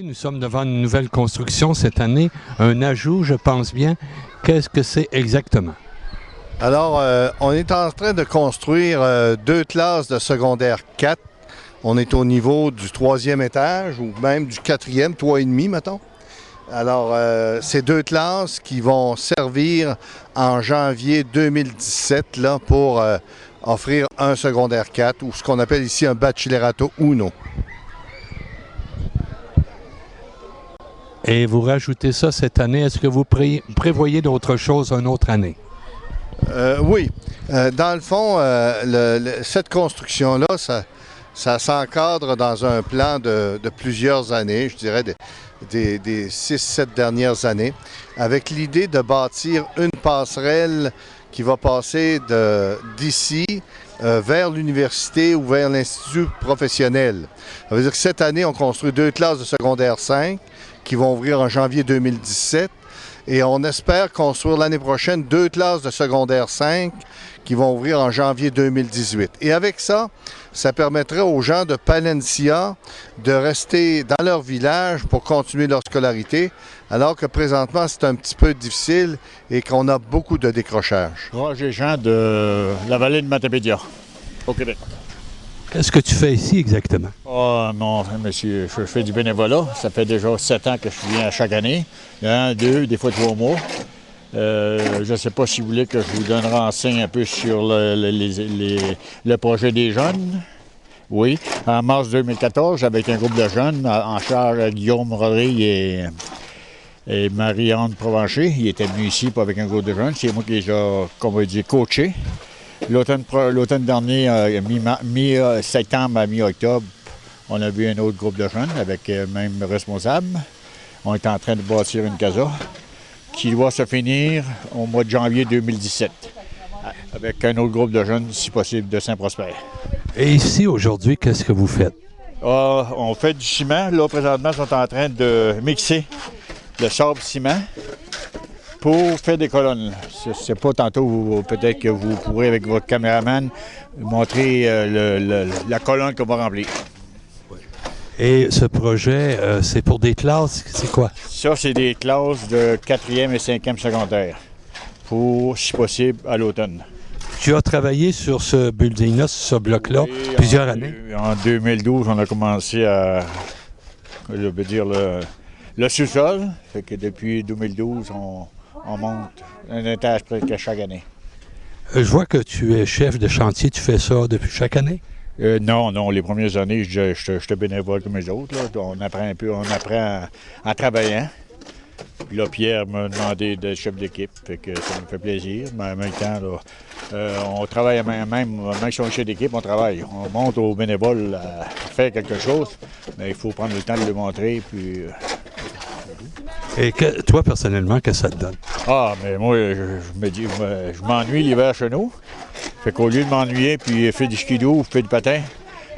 ici, nous sommes devant une nouvelle construction cette année, un ajout, je pense bien. Qu'est-ce que c'est exactement? Alors, on est en train de construire deux classes de secondaire 4. On est au niveau du 3e étage ou même du 4e, 3,5 mettons. Alors, c'est deux classes qui vont servir en janvier 2017 là, pour offrir un secondaire 4 ou ce qu'on appelle ici un bachillerato uno. Et vous rajoutez ça cette année. Est-ce que vous prévoyez d'autres choses une autre année? Oui. Dans le fond, cette construction-là, ça s'encadre dans un plan de plusieurs années, je dirais des 6-7 dernières années, avec l'idée de bâtir une passerelle qui va passer d'ici vers l'université ou vers l'institut professionnel. Ça veut dire que cette année, on construit deux classes de secondaire 5 qui vont ouvrir en janvier 2017. Et on espère construire l'année prochaine deux classes de secondaire 5 qui vont ouvrir en janvier 2018. Et avec ça, ça permettrait aux gens de Palencia de rester dans leur village pour continuer leur scolarité, alors que présentement, c'est un petit peu difficile et qu'on a beaucoup de décrochage. Roger Jean de la vallée de Matapédia, au Québec. Qu'est-ce que tu fais ici exactement? Oh, non, monsieur, je fais du bénévolat. Ça fait déjà 7 ans que je viens chaque année. 1, 2, des fois 3 mois. Je ne sais pas si vous voulez que je vous donne renseigne un peu sur le projet des jeunes. Oui. En mars 2014, avec un groupe de jeunes en charge Guillaume Rodrigue et Marie-Anne Provencher. Ils étaient venus ici avec un groupe de jeunes. C'est moi qui les ai, qu'on va dire, coachés. L'automne dernier, mi-septembre à mi-octobre, on a vu un autre groupe de jeunes avec même responsable. On est en train de bâtir une casa qui doit se finir au mois de janvier 2017 avec un autre groupe de jeunes, si possible, de Saint-Prosper. Et ici, aujourd'hui, qu'est-ce que vous faites? On fait du ciment. Là, présentement, ils sont en train de mixer le sable-ciment pour faire des colonnes. Je ne sais pas, tantôt, peut-être que vous pourrez, avec votre caméraman, montrer la colonne qu'on va remplir. Et ce projet, c'est pour des classes, c'est quoi? Ça, c'est des classes de 4e et 5e secondaire, pour, si possible, à l'automne. Tu as travaillé sur ce building-là, sur ce bloc-là, plusieurs années? En 2012, on a commencé à, je veux dire, le sous-sol. Fait que depuis 2012, on monte un étage presque chaque année. Je vois que tu es chef de chantier. Tu fais ça depuis chaque année? Non. Les premières années, j'étais bénévole comme les autres. Là. On apprend un peu, on apprend en travaillant. Puis là, Pierre m'a demandé d'être chef d'équipe, fait que ça me fait plaisir. Mais en même temps, là, on travaille même si on est chef d'équipe, on travaille. On monte aux bénévoles à faire quelque chose, mais il faut prendre le temps de le montrer. Puis, Et toi, personnellement, qu'est-ce que ça te donne? Ah, mais moi, je m'ennuie l'hiver chez nous. Fait qu'au lieu de m'ennuyer puis faire du skidoo ou faire du patin,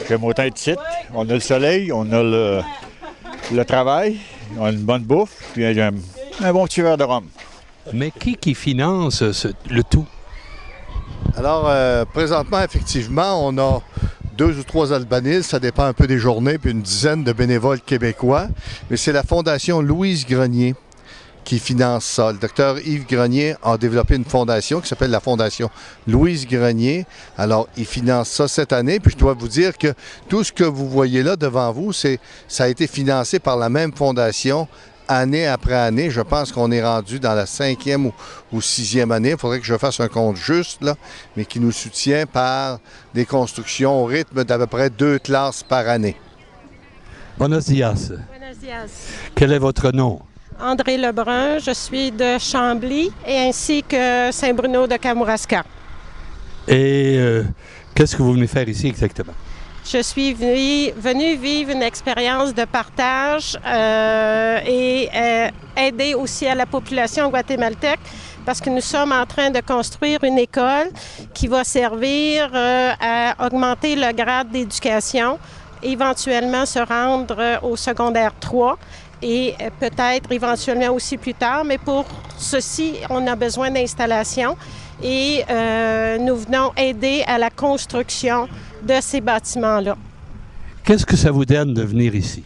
j'aime autant être ici. On a le soleil, on a le travail, on a une bonne bouffe, puis un bon petit verre de rhum. Mais qui finance le tout? Alors, présentement, effectivement, on a 2 ou 3 albanistes, ça dépend un peu des journées, puis une dizaine de bénévoles québécois. Mais c'est la Fondation Louise Grenier qui finance ça. Le docteur Yves Grenier a développé une fondation qui s'appelle la Fondation Louise Grenier. Alors, il finance ça cette année. Puis je dois vous dire que tout ce que vous voyez là devant vous, ça a été financé par la même fondation année après année. Je pense qu'on est rendu dans la 5e ou 6e année. Il faudrait que je fasse un compte juste, là, mais qui nous soutient par des constructions au rythme d'à peu près 2 classes par année. Buenos dias. Buenos dias. Quel est votre nom? André Lebrun, je suis de Chambly et ainsi que Saint-Bruno de Kamouraska. Et qu'est-ce que vous venez faire ici exactement? Je suis venue vivre une expérience de partage et aider aussi à la population guatémaltèque parce que nous sommes en train de construire une école qui va servir à augmenter le grade d'éducation, éventuellement se rendre au secondaire 3 et peut-être éventuellement aussi plus tard. Mais pour ceci, on a besoin d'installation et nous venons aider à la construction de ces bâtiments-là. Qu'est-ce que ça vous donne de venir ici?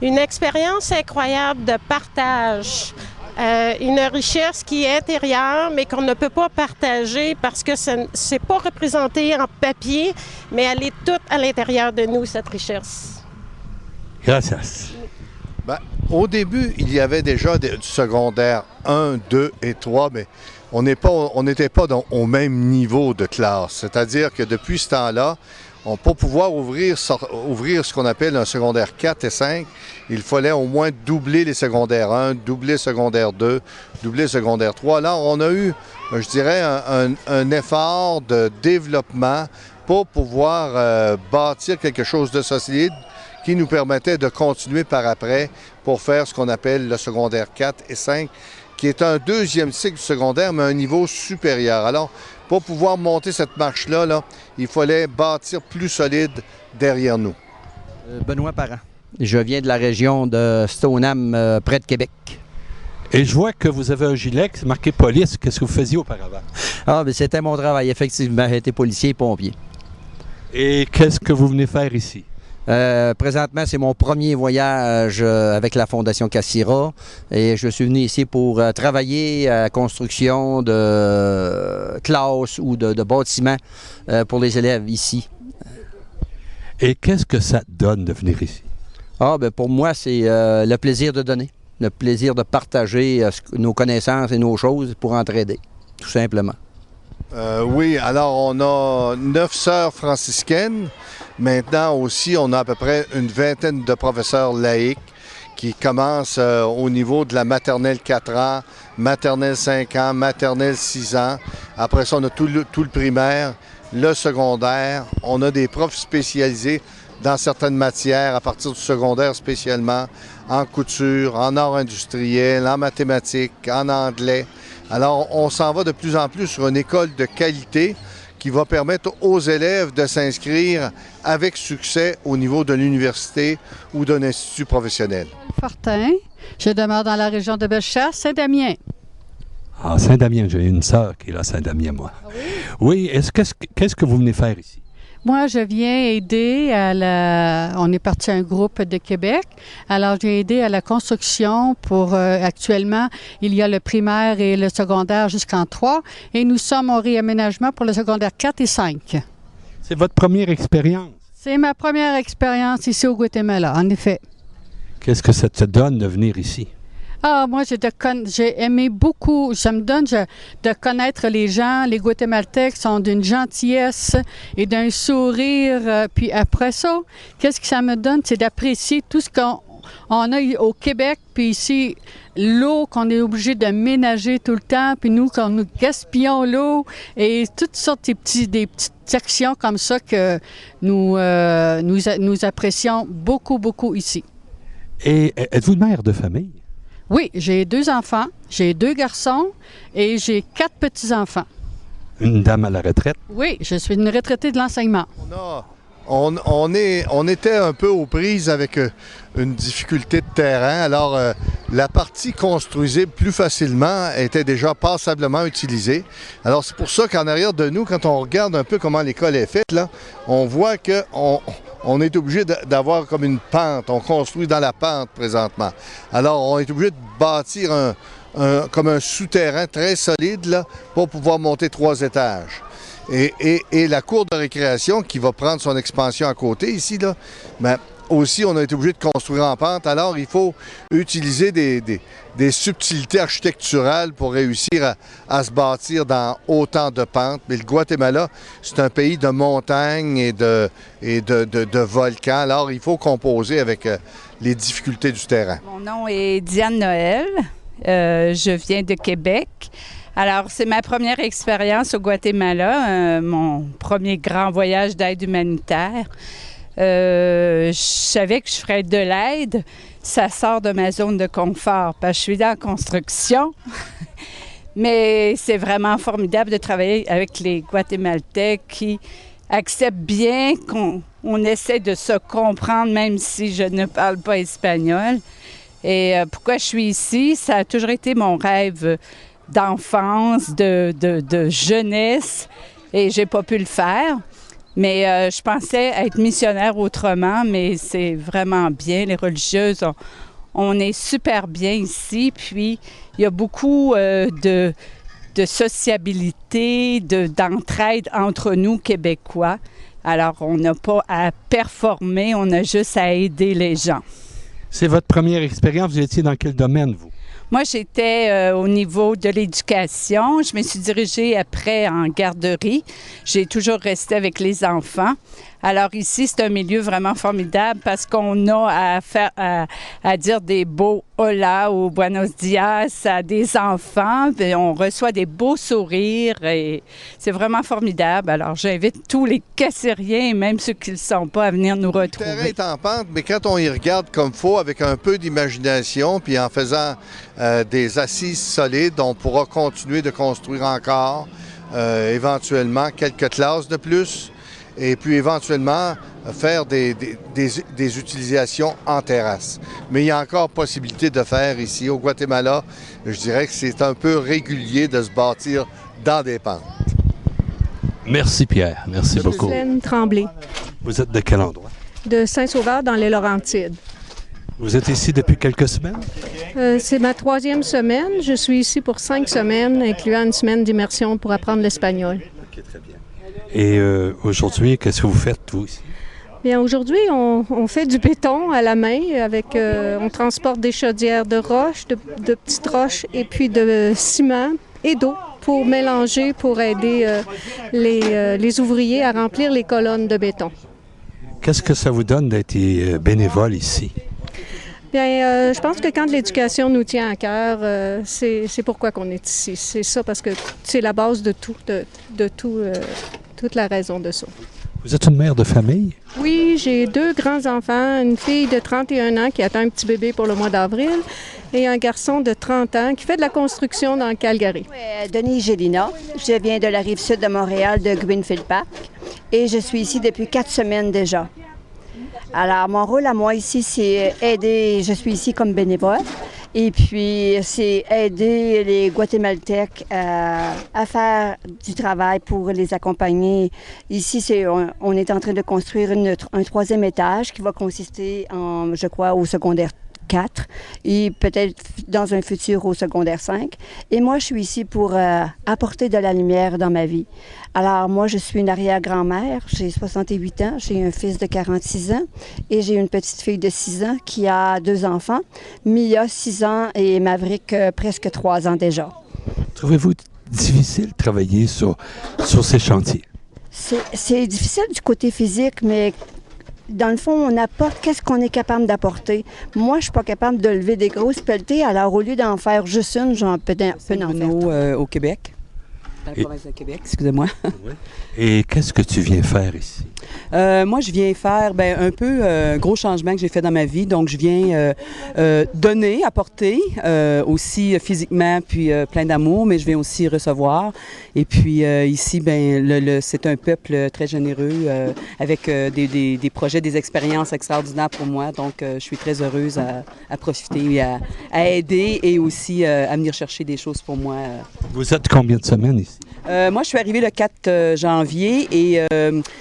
Une expérience incroyable de partage. Une richesse qui est intérieure, mais qu'on ne peut pas partager parce que ce n'est pas représenté en papier, mais elle est toute à l'intérieur de nous, cette richesse. Gracias. Ben, au début, il y avait déjà du secondaire 1, 2 et 3, mais on n'était pas au même niveau de classe. C'est-à-dire que depuis ce temps-là, pour pouvoir ouvrir ce qu'on appelle un secondaire 4 et 5, il fallait au moins doubler les secondaires 1, doubler le secondaire 2, doubler le secondaire 3. Là, on a eu, je dirais, un effort de développement pour pouvoir bâtir quelque chose de solide qui nous permettait de continuer par après pour faire ce qu'on appelle le secondaire 4 et 5, qui est un deuxième cycle secondaire, mais à un niveau supérieur. Alors, pour pouvoir monter cette marche-là, il fallait bâtir plus solide derrière nous. Benoît Parent. Je viens de la région de Stoneham, près de Québec. Et je vois que vous avez un gilet qui est marqué police. Qu'est-ce que vous faisiez auparavant? Ah, bien, c'était mon travail, effectivement. J'étais policier et pompier. Et qu'est-ce que vous venez faire ici? Présentement, c'est mon premier voyage avec la Fondation Cassira et je suis venu ici pour travailler à la construction de classes ou de bâtiments pour les élèves ici. Et qu'est-ce que ça donne de venir ici? Ah, bien, pour moi, c'est le plaisir de donner, le plaisir de partager nos connaissances et nos choses pour entraider, tout simplement. Oui, alors on a 9 sœurs franciscaines. Maintenant aussi, on a à peu près une vingtaine de professeurs laïcs qui commencent au niveau de la maternelle 4 ans, maternelle 5 ans, maternelle 6 ans. Après ça, on a tout le primaire, le secondaire. On a des profs spécialisés dans certaines matières, à partir du secondaire spécialement, en couture, en art industriel, en mathématiques, en anglais. Alors, on s'en va de plus en plus sur une école de qualité qui va permettre aux élèves de s'inscrire avec succès au niveau de l'université ou d'un institut professionnel. Fortin, je demeure dans la région de Bellechasse, Saint-Damien. Ah, Saint-Damien, j'ai une sœur qui est là, Saint-Damien, moi. Ah oui? Oui, qu'est-ce que vous venez faire ici? Moi, je viens aider on est parti à un groupe de Québec. Alors, j'ai aidé à la construction pour, actuellement, il y a le primaire et le secondaire jusqu'en 3. Et nous sommes au réaménagement pour le secondaire 4 et 5. C'est votre première expérience? C'est ma première expérience ici au Guatemala, en effet. Qu'est-ce que ça te donne de venir ici? Ah, moi, j'ai aimé beaucoup, ça me donne de connaître les gens. Les Guatémaltèques sont d'une gentillesse et d'un sourire. Puis après ça, qu'est-ce que ça me donne? C'est d'apprécier tout ce qu'on a au Québec. Puis ici, l'eau qu'on est obligé de ménager tout le temps. Puis nous, quand nous gaspillons l'eau et toutes sortes des petites actions comme ça que nous apprécions beaucoup, beaucoup ici. Et êtes-vous mère de famille? Oui, j'ai 2 enfants, j'ai 2 garçons et j'ai 4 petits-enfants. Une dame à la retraite? Oui, je suis une retraitée de l'enseignement. On était un peu aux prises avec une difficulté de terrain. Alors, la partie construisible plus facilement était déjà passablement utilisée. Alors, c'est pour ça qu'en arrière de nous, quand on regarde un peu comment l'école est faite, là, on voit qu'on est obligé d'avoir comme une pente. On construit dans la pente présentement. Alors, on est obligé de bâtir comme un souterrain très solide là, pour pouvoir monter 3 étages. Et la cour de récréation qui va prendre son expansion à côté ici, là, mais aussi on a été obligé de construire en pente. Alors il faut utiliser des subtilités architecturales pour réussir à se bâtir dans autant de pentes. Mais le Guatemala, c'est un pays de montagnes et de volcans. Alors il faut composer avec les difficultés du terrain. Mon nom est Diane Noël. Je viens de Québec. Alors, c'est ma première expérience au Guatemala, mon premier grand voyage d'aide humanitaire. Je savais que je ferais de l'aide. Ça sort de ma zone de confort parce que je suis dans la construction. Mais c'est vraiment formidable de travailler avec les Guatémaltèques qui acceptent bien qu'on essaie de se comprendre, même si je ne parle pas espagnol. Et pourquoi je suis ici? Ça a toujours été mon rêve d'enfance, de jeunesse, et j'ai pas pu le faire. Mais je pensais être missionnaire autrement, mais c'est vraiment bien. Les religieuses, on est super bien ici. Puis, il y a beaucoup de sociabilité, d'entraide entre nous, Québécois. Alors, on n'a pas à performer, on a juste à aider les gens. C'est votre première expérience. Vous étiez dans quel domaine, vous? Moi, j'étais au niveau de l'éducation. Je me suis dirigée après en garderie. J'ai toujours resté avec les enfants. Alors ici, c'est un milieu vraiment formidable parce qu'on a à dire des beaux hola ou buenos dias à des enfants. Puis on reçoit des beaux sourires et c'est vraiment formidable. Alors j'invite tous les cassériens et même ceux qui ne le sont pas à venir nous retrouver. Le terrain est en pente, mais quand on y regarde comme il faut, avec un peu d'imagination, puis en faisant des assises solides, on pourra continuer de construire encore, éventuellement quelques classes de plus. Et puis éventuellement faire des utilisations en terrasse. Mais il y a encore possibilité de faire ici au Guatemala. Je dirais que c'est un peu régulier de se bâtir dans des pentes. Merci Pierre, merci beaucoup. Hélène Tremblay, Vous êtes de quel endroit? de Saint-Sauveur dans les Laurentides. Vous êtes ici depuis quelques semaines? C'est ma 3e semaine. Je suis ici pour 5 semaines, incluant une semaine d'immersion pour apprendre l'espagnol. OK, très bien. Et aujourd'hui, qu'est-ce que vous faites, vous, ici? Bien, aujourd'hui, on fait du béton à la main. On transporte des chaudières de roches, de petites roches, et puis de ciment et d'eau pour mélanger, pour aider les ouvriers à remplir les colonnes de béton. Qu'est-ce que ça vous donne d'être bénévole ici? Bien, je pense que quand l'éducation nous tient à cœur, c'est pourquoi qu'on est ici. C'est ça, parce que c'est la base de tout, toute la raison de ça. Vous êtes une mère de famille? Oui, j'ai 2 grands-enfants, une fille de 31 ans qui attend un petit bébé pour le mois d'avril et un garçon de 30 ans qui fait de la construction dans le Calgary. Denise Gélina, je viens de la rive sud de Montréal, de Greenfield Park, et je suis ici depuis 4 semaines déjà. Alors, mon rôle à moi ici, c'est aider, je suis ici comme bénévole, et puis c'est aider les Guatémaltèques à faire du travail pour les accompagner. Ici, on est en train de construire un 3e étage qui va consister en, je crois, au secondaire 4 et peut-être dans un futur au secondaire 5. Et moi, je suis ici pour apporter de la lumière dans ma vie. Alors, moi, je suis une arrière-grand-mère, j'ai 68 ans, j'ai un fils de 46 ans et j'ai une petite fille de 6 ans qui a 2 enfants, Mia, 6 ans et Maverick, presque 3 ans déjà. Trouvez-vous difficile de travailler sur ces chantiers? C'est difficile du côté physique, mais dans le fond, on apporte qu'est-ce qu'on est capable d'apporter. Moi, je suis pas capable de lever des grosses pelletées, alors au lieu d'en faire juste une, j'en peux en faire 3. Au Québec. Dans la province de Québec, excusez-moi. Oui. Et qu'est-ce que tu viens faire ici? Moi, je viens faire un peu un gros changement que j'ai fait dans ma vie. Donc, je viens donner, apporter, aussi physiquement, puis plein d'amour, mais je viens aussi recevoir. Et puis ici, c'est un peuple très généreux avec des projets, des expériences extraordinaires pour moi. Donc, je suis très heureuse à profiter, à aider et aussi à venir chercher des choses pour moi. Vous êtes combien de semaines ici? Moi, je suis arrivée le 4 janvier et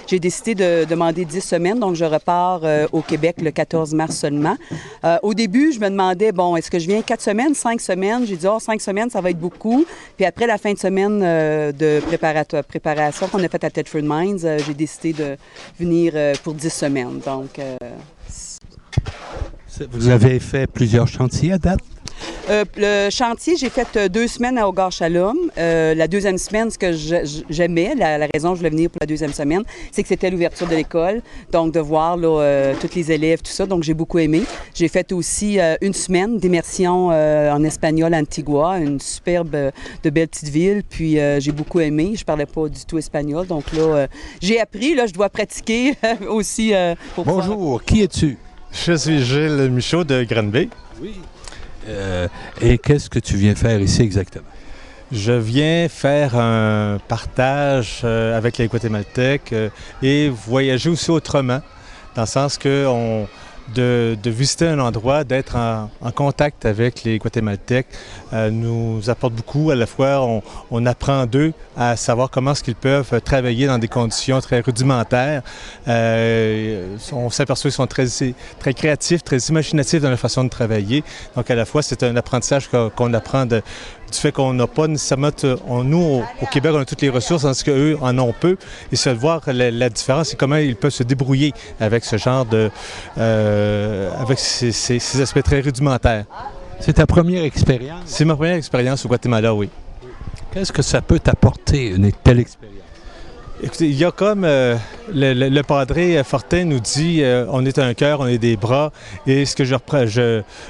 j'ai décidé de demander 10 semaines. Donc, je repars au Québec le 14 mars seulement. Au début, je me demandais, bon, est-ce que je viens 4 semaines, 5 semaines? J'ai dit, 5 semaines, ça va être beaucoup. Puis après la fin de semaine de préparation qu'on a faite à Thetford Mines, j'ai décidé de venir pour 10 semaines. Donc, vous avez fait plusieurs chantiers à date? Le chantier, j'ai fait 2 semaines à Hogar-Shalom. La 2e semaine, ce que j'aimais, la raison que je voulais venir pour la 2e semaine, c'est que c'était l'ouverture de l'école. Donc, de voir tous les élèves, tout ça. Donc, j'ai beaucoup aimé. J'ai fait aussi 1 semaine d'immersion en espagnol à Antigua, une superbe, de belle petite ville. Puis, j'ai beaucoup aimé. Je parlais pas du tout espagnol. Donc, là, j'ai appris. Là, je dois pratiquer aussi. Bonjour, qui es-tu? Je suis Gilles Michaud de Granby. Oui. Et qu'est-ce que tu viens faire ici exactement? Je viens faire un partage avec les Guatémaltèques et voyager aussi autrement, dans le sens que de visiter un endroit, d'être en contact avec les Guatémaltèques nous apporte beaucoup. À la fois, on apprend d'eux à savoir comment est-ce qu'ils peuvent travailler dans des conditions très rudimentaires. On s'aperçoit qu'ils sont très créatifs, très imaginatifs dans leur façon de travailler. Donc, à la fois, c'est un apprentissage qu'on apprend du fait qu'on n'a pas nécessairement, nous, au Québec, on a toutes les ressources, tandis qu'eux en ont peu. Et se voir la différence, c'est comment ils peuvent se débrouiller avec ce genre de... avec ces aspects très rudimentaires. C'est ta première expérience? C'est ma première expérience au Guatemala, oui. Qu'est-ce que ça peut t'apporter, une telle expérience? Écoutez, il y a comme le padre Fortin nous dit on est un cœur, on est des bras. Et ce que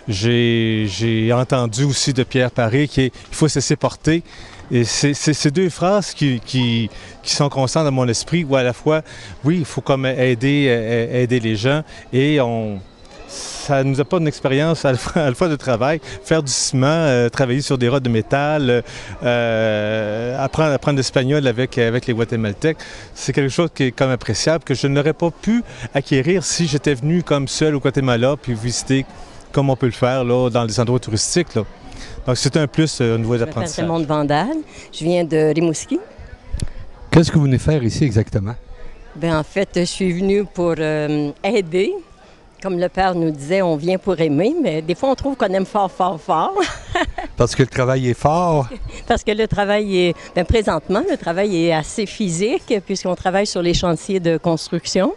j'ai entendu aussi de Pierre Paré, qui est il faut se laisser porter. Et c'est ces deux phrases qui sont constantes dans mon esprit, où à la fois, oui, il faut comme aider les gens et ça nous apporte une expérience à la fois de travail, faire du ciment, travailler sur des rods de métal, apprendre l'espagnol avec les Guatémaltèques. C'est quelque chose qui est comme appréciable, que je n'aurais pas pu acquérir si j'étais venu comme seul au Guatemala, puis visiter comme on peut le faire là, dans les endroits touristiques, là. Donc c'est un plus au niveau des apprentissages. Je m'appelle Raymond Vandal, je viens de Rimouski. Qu'est-ce que vous venez faire ici exactement? Bien, en fait, je suis venue pour aider. Comme le père nous disait, on vient pour aimer, mais des fois, on trouve qu'on aime fort, fort, fort. Parce que le travail est fort? Parce que le travail est... Bien, présentement, le travail est assez physique, puisqu'on travaille sur les chantiers de construction.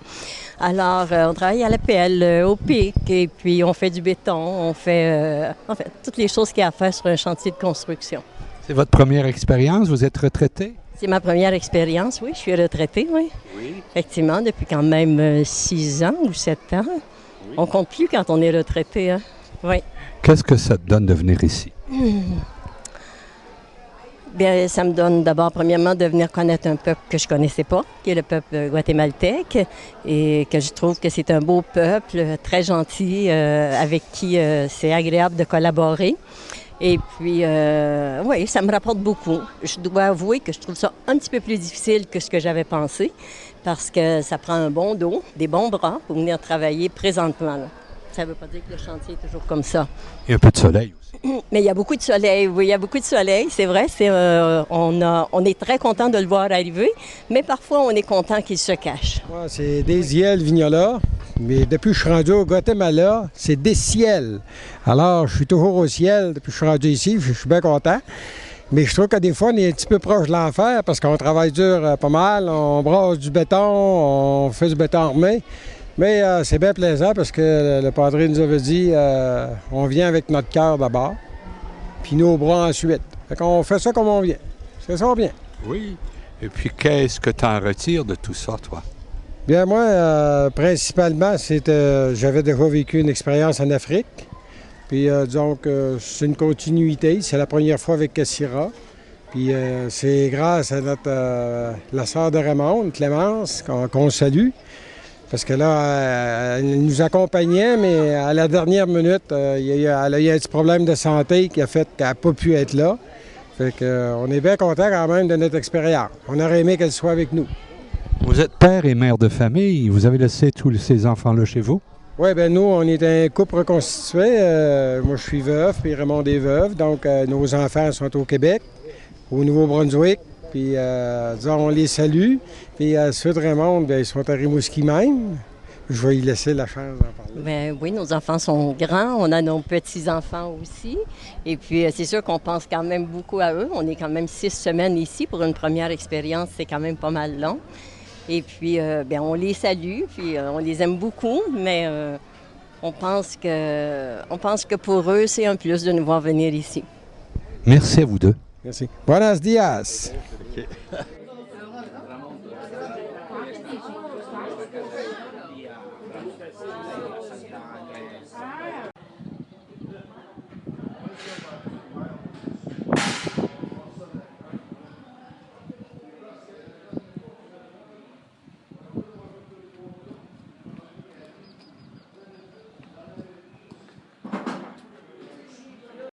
Alors, on travaille à la pelle, au pic, et puis on fait du béton, on fait, en fait, toutes les choses qu'il y a à faire sur un chantier de construction. C'est votre première expérience? Vous êtes retraité? C'est ma première expérience, oui. Je suis retraitée, oui. Oui. Effectivement, depuis quand même 6 ans ou 7 ans. Oui. On compte plus quand on est retraité, hein? Oui. Qu'est-ce que ça te donne de venir ici? Bien, ça me donne d'abord, premièrement, de venir connaître un peuple que je ne connaissais pas, qui est le peuple guatémaltèque, et que je trouve que c'est un beau peuple, très gentil, avec qui c'est agréable de collaborer. Et puis, oui, ça me rapporte beaucoup. Je dois avouer que je trouve ça un petit peu plus difficile que ce que j'avais pensé, parce que ça prend un bon dos, des bons bras pour venir travailler présentement, là. Ça ne veut pas dire que le chantier est toujours comme ça. Et un peu de soleil aussi. Mais il y a beaucoup de soleil, oui, il y a beaucoup de soleil, c'est vrai. On est très content de le voir arriver, mais parfois on est content qu'il se cache. Ouais, c'est Désiel Vignola, mais depuis que je suis rendu au Guatemala, c'est des ciels. Alors, je suis toujours au ciel depuis que je suis rendu ici, je suis bien content. Mais je trouve que des fois, on est un petit peu proche de l'enfer parce qu'on travaille dur pas mal, on brasse du béton, on fait du béton armé. Mais c'est bien plaisant parce que le padre nous avait dit on vient avec notre cœur d'abord, puis nos bras ensuite. Fait qu'on fait ça comme on vient. C'est ça bien. Oui. Et puis, qu'est-ce que tu en retires de tout ça, toi? Bien, moi, principalement, j'avais déjà vécu une expérience en Afrique. Puis, disons que c'est une continuité. C'est la première fois avec Cassira. Puis, c'est grâce à la sœur de Raymond, Clémence, qu'on salue. Parce que là, elle nous accompagnait, mais à la dernière minute, elle a eu un petit problème de santé qui a fait qu'elle n'a pas pu être là. Fait qu'on est bien content quand même de notre expérience. On aurait aimé qu'elle soit avec nous. Vous êtes père et mère de famille. Vous avez laissé tous ces enfants-là chez vous? Oui, bien nous, on est un couple reconstitué. Moi, je suis veuf, puis Raymond est veuve. Donc, nos enfants sont au Québec, au Nouveau-Brunswick. Puis, disons, on les salue. Puis, ceux de Raymond, bien, ils sont à Rimouski même. Je vais y laisser la chance d'en parler. Bien, oui, nos enfants sont grands. On a nos petits-enfants aussi. Et puis, c'est sûr qu'on pense quand même beaucoup à eux. On est quand même 6 semaines ici. Pour une première expérience, c'est quand même pas mal long. Et puis, bien, on les salue. Puis, on les aime beaucoup. Mais on pense que pour eux, c'est un plus de nous voir venir ici. Merci à vous deux. Merci. Buenos días. Okay.